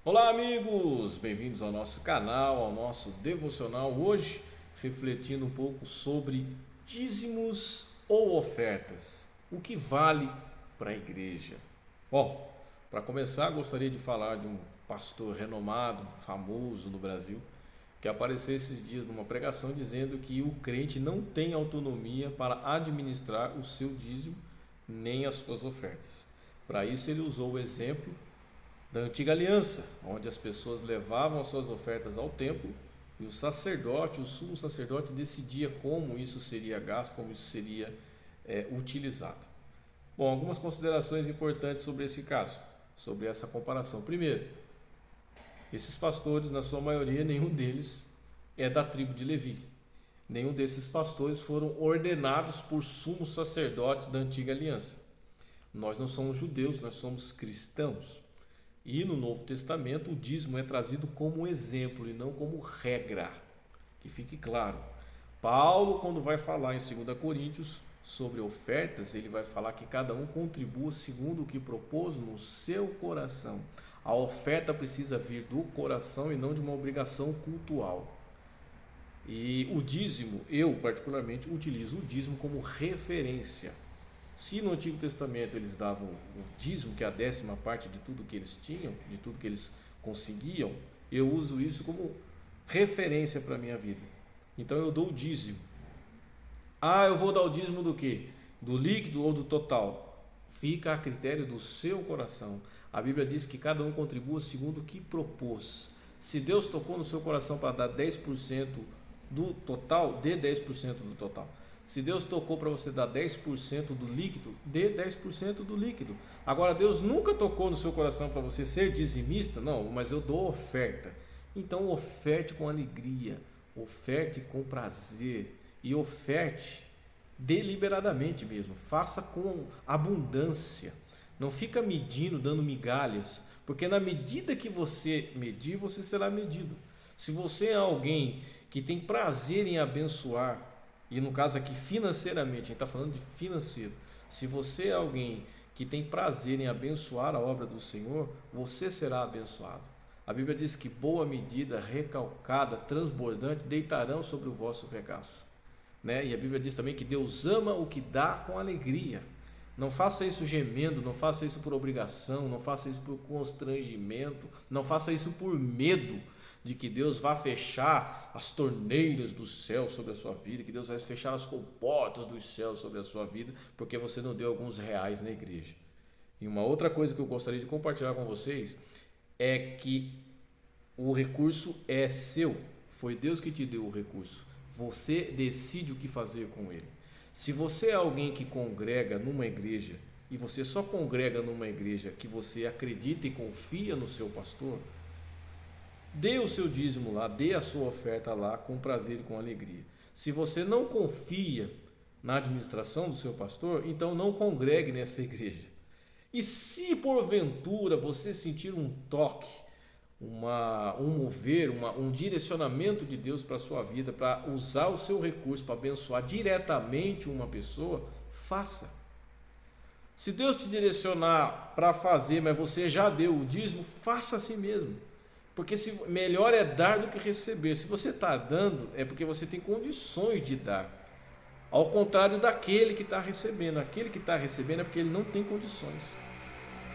Olá, amigos! Bem-vindos ao nosso canal, ao nosso devocional. Hoje, refletindo um pouco sobre dízimos ou ofertas. O que vale para a igreja? Bom, para começar, gostaria de falar de um pastor renomado, famoso no Brasil, que apareceu esses dias numa pregação dizendo que o crente não tem autonomia para administrar o seu dízimo nem as suas ofertas. Para isso, ele usou o exemplo da antiga aliança, onde as pessoas levavam as suas ofertas ao templo e o sacerdote, o sumo sacerdote, decidia como isso seria gasto, como isso seria utilizado. Bom, algumas considerações importantes sobre esse caso, sobre essa comparação. Primeiro, esses pastores, na sua maioria, nenhum deles é da tribo de Levi. Nenhum desses pastores foram ordenados por sumos sacerdotes da antiga aliança. Nós não somos judeus, nós somos cristãos. E no Novo Testamento o dízimo é trazido como exemplo e não como regra, que fique claro. Paulo, quando vai falar em 2 Coríntios sobre ofertas, ele vai falar que cada um contribua segundo o que propôs no seu coração. A oferta precisa vir do coração e não de uma obrigação cultual. E o dízimo, eu particularmente utilizo o dízimo como referência. Se no Antigo Testamento eles davam o dízimo, que é a 10ª parte de tudo que eles tinham, de tudo que eles conseguiam, eu uso isso como referência para a minha vida. Então eu dou o dízimo. Eu vou dar o dízimo do quê? Do líquido ou do total? Fica a critério do seu coração. A Bíblia diz que cada um contribua segundo o que propôs. Se Deus tocou no seu coração para dar 10% do total, dê 10% do total. Se Deus tocou para você dar 10% do líquido, dê 10% do líquido. Agora, Deus nunca tocou no seu coração para você ser dizimista? Não, mas eu dou oferta. Então, oferte com alegria, oferte com prazer e oferte deliberadamente mesmo. Faça com abundância. Não fica medindo, dando migalhas, porque na medida que você medir, você será medido. Se você é alguém que tem prazer em abençoar, e no caso aqui financeiramente, a gente está falando de financeiro. Se você é alguém que tem prazer em abençoar a obra do Senhor, você será abençoado. A Bíblia diz que boa medida, recalcada, transbordante, deitarão sobre o vosso regaço. E a Bíblia diz também que Deus ama o que dá com alegria. Não faça isso gemendo, não faça isso por obrigação, não faça isso por constrangimento, não faça isso por medo de que Deus vá fechar as torneiras do céu sobre a sua vida, que Deus vai fechar as comportas dos céus sobre a sua vida, porque você não deu alguns reais na igreja. E uma outra coisa que eu gostaria de compartilhar com vocês é que o recurso é seu, foi Deus que te deu o recurso, você decide o que fazer com ele. Se você é alguém que congrega numa igreja, e você só congrega numa igreja que você acredita e confia no seu pastor, dê o seu dízimo lá, dê a sua oferta lá com prazer e com alegria. Se você não confia na administração do seu pastor, então não congregue nessa igreja. E se porventura você sentir um toque, um mover, um direcionamento de Deus para a sua vida, para usar o seu recurso para abençoar diretamente uma pessoa, faça. Se Deus te direcionar para fazer, mas você já deu o dízimo, faça assim mesmo. Porque melhor é dar do que receber. Se você está dando, é porque você tem condições de dar. Ao contrário daquele que está recebendo. Aquele que está recebendo é porque ele não tem condições.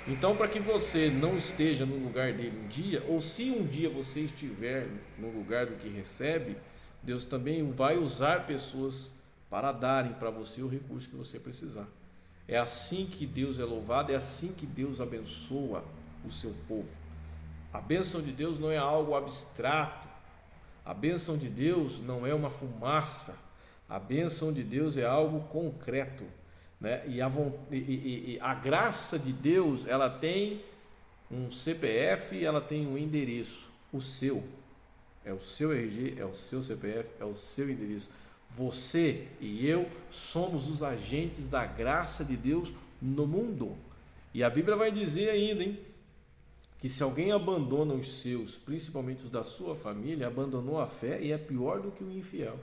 Então, para que você não esteja no lugar dele um dia, ou se um dia você estiver no lugar do que recebe, Deus também vai usar pessoas para darem para você o recurso que você precisar. É assim que Deus é louvado, é assim que Deus abençoa o seu povo. A bênção de Deus não é algo abstrato. A bênção de Deus não é uma fumaça. A bênção de Deus é algo concreto. E a graça de Deus, ela tem um CPF e ela tem um endereço. O seu. É o seu RG, é o seu CPF, é o seu endereço. Você e eu somos os agentes da graça de Deus no mundo. E a Bíblia vai dizer ainda, que se alguém abandona os seus, principalmente os da sua família, abandonou a fé e é pior do que o infiel.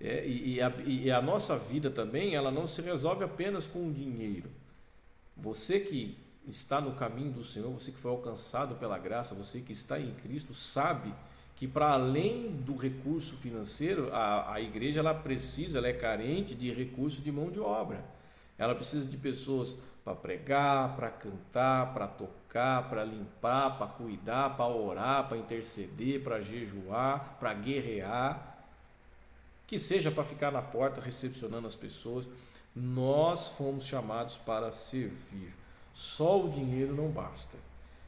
E a nossa vida também, ela não se resolve apenas com o dinheiro. Você que está no caminho do Senhor, você que foi alcançado pela graça, você que está em Cristo, sabe que para além do recurso financeiro, a igreja ela é carente de recursos de mão de obra. Ela precisa de pessoas para pregar, para cantar, para tocar, para limpar, para cuidar, para orar, para interceder, para jejuar, para guerrear, que seja para ficar na porta recepcionando as pessoas. Nós fomos chamados para servir. Só o dinheiro não basta.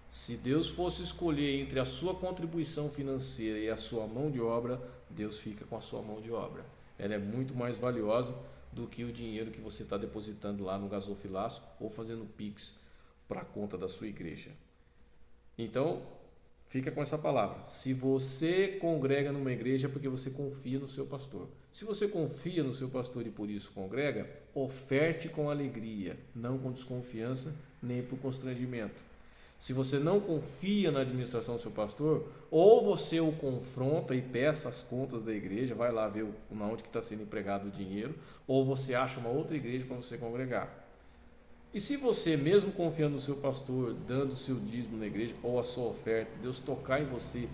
Se Deus fosse escolher entre a sua contribuição financeira e a sua mão de obra, Deus fica com a sua mão de obra. Ela é muito mais valiosa do que o dinheiro que você está depositando lá no gasofilaço ou fazendo Pix para a conta da sua igreja. Então, fica com essa palavra. Se você congrega numa igreja é porque você confia no seu pastor. Se você confia no seu pastor e por isso congrega, oferte com alegria, não com desconfiança nem por constrangimento. Se você não confia na administração do seu pastor, ou você o confronta e peça as contas da igreja, vai lá ver onde que está sendo empregado o dinheiro, ou você acha uma outra igreja para você congregar. E se você, mesmo confiando no seu pastor, dando o seu dízimo na igreja, ou a sua oferta, Deus tocar em você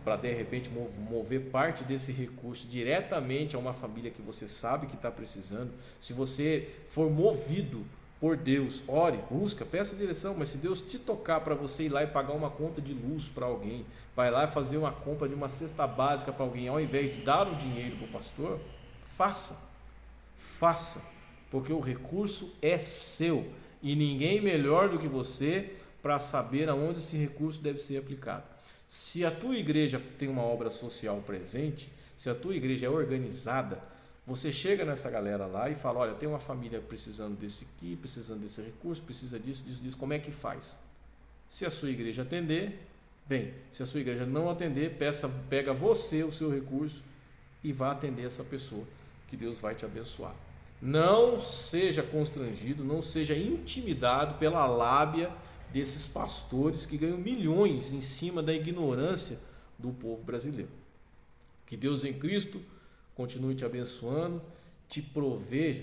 para de repente mover parte desse recurso diretamente a uma família que você sabe que está precisando, se você for movido por Deus, ore, busca, peça direção, mas se Deus te tocar para você ir lá e pagar uma conta de luz para alguém, vai lá e fazer uma compra de uma cesta básica para alguém, ao invés de dar o dinheiro para o pastor, faça, porque o recurso é seu e ninguém melhor do que você para saber aonde esse recurso deve ser aplicado. Se a tua igreja tem uma obra social presente, se a tua igreja é organizada, você chega nessa galera lá e fala, olha, tem uma família precisando desse aqui, precisando desse recurso, precisa disso, como é que faz? Se a sua igreja atender, bem, se a sua igreja não atender, pega você o seu recurso e vá atender essa pessoa, que Deus vai te abençoar. Não seja constrangido, não seja intimidado pela lábia desses pastores que ganham milhões em cima da ignorância do povo brasileiro. Que Deus em Cristo continue te abençoando, te proveja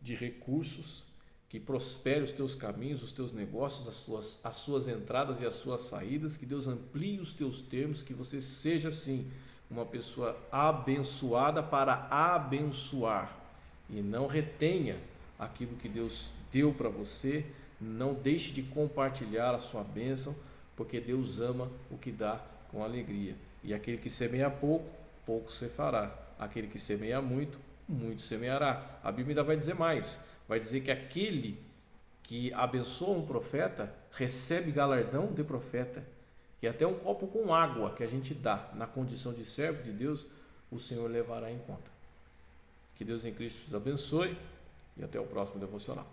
de recursos, que prospere os teus caminhos, os teus negócios, as suas entradas e as suas saídas, que Deus amplie os teus termos, que você seja sim uma pessoa abençoada para abençoar e não retenha aquilo que Deus deu para você, não deixe de compartilhar a sua bênção, porque Deus ama o que dá com alegria, e aquele que semeia pouco, pouco se fará. Aquele que semeia muito, muito semeará. A Bíblia ainda vai dizer mais, vai dizer que aquele que abençoa um profeta recebe galardão de profeta, que até um copo com água que a gente dá na condição de servo de Deus, o Senhor levará em conta. Que Deus em Cristo os abençoe e até o próximo devocional.